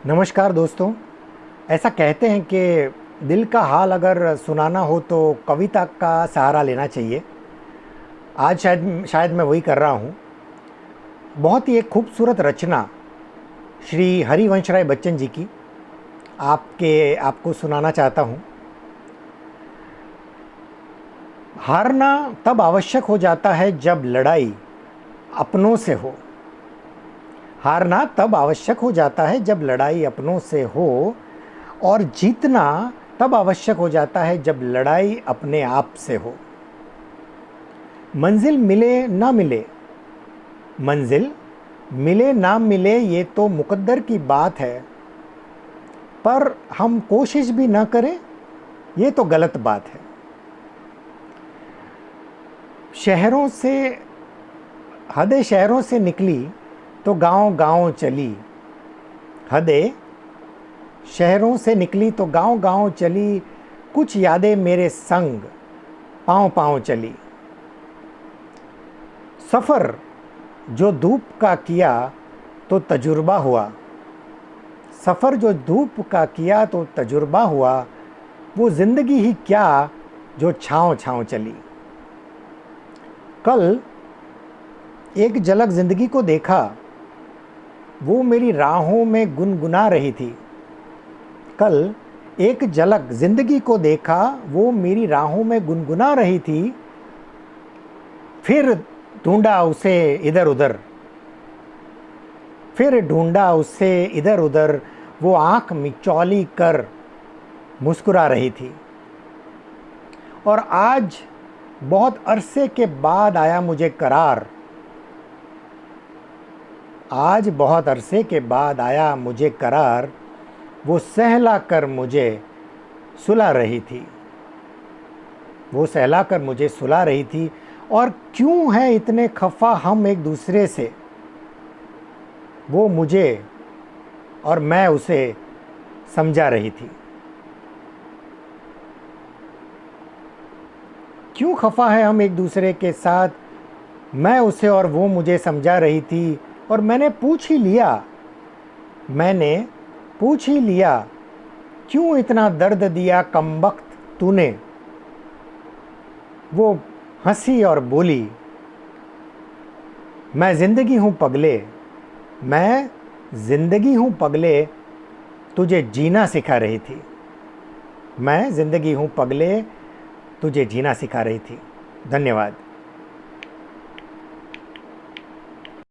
नमस्कार दोस्तों। ऐसा कहते हैं कि दिल का हाल अगर सुनाना हो तो कविता का सहारा लेना चाहिए। आज शायद मैं वही कर रहा हूँ। बहुत ही एक खूबसूरत रचना श्री हरिवंश राय बच्चन जी की आपको सुनाना चाहता हूँ। हारना तब आवश्यक हो जाता है जब लड़ाई अपनों से हो। हारना तब आवश्यक हो जाता है जब लड़ाई अपनों से हो, और जीतना तब आवश्यक हो जाता है जब लड़ाई अपने आप से हो। मंजिल मिले ना मिले, मंजिल मिले ना मिले ये तो मुकद्दर की बात है, पर हम कोशिश भी ना करें ये तो गलत बात है। हदें शहरों से निकली तो गांव गांव चली। हदें शहरों से निकली तो गांव गांव चली, कुछ यादें मेरे संग पांव पांव चली। सफ़र जो धूप का किया तो तजुर्बा हुआ। सफ़र जो धूप का किया तो तजुर्बा हुआ, वो ज़िंदगी ही क्या जो छाँव छाँव चली। कल एक झलक ज़िंदगी को देखा, वो मेरी राहों में गुनगुना रही थी। कल एक झलक ज़िंदगी को देखा, वो मेरी राहों में गुनगुना रही थी। फिर ढूंढा उसे इधर उधर, फिर ढूंढा उसे इधर उधर, वो आँख मिचौली कर मुस्कुरा रही थी। और आज बहुत अरसे के बाद आया मुझे करार। आज बहुत अरसे के बाद आया मुझे करार, वो सहला कर मुझे सुला रही थी। वो सहला कर मुझे सुला रही थी। और क्यों है इतने खफा हम एक दूसरे से, वो मुझे और मैं उसे समझा रही थी। क्यों खफा है हम एक दूसरे के साथ, मैं उसे और वो मुझे समझा रही थी। और मैंने पूछ ही लिया, क्यों इतना दर्द दिया कमबख्त तूने। वो हंसी और बोली, मैं ज़िंदगी हूँ पगले, तुझे जीना सिखा रही थी। मैं ज़िंदगी हूँ पगले, तुझे जीना सिखा रही थी। धन्यवाद।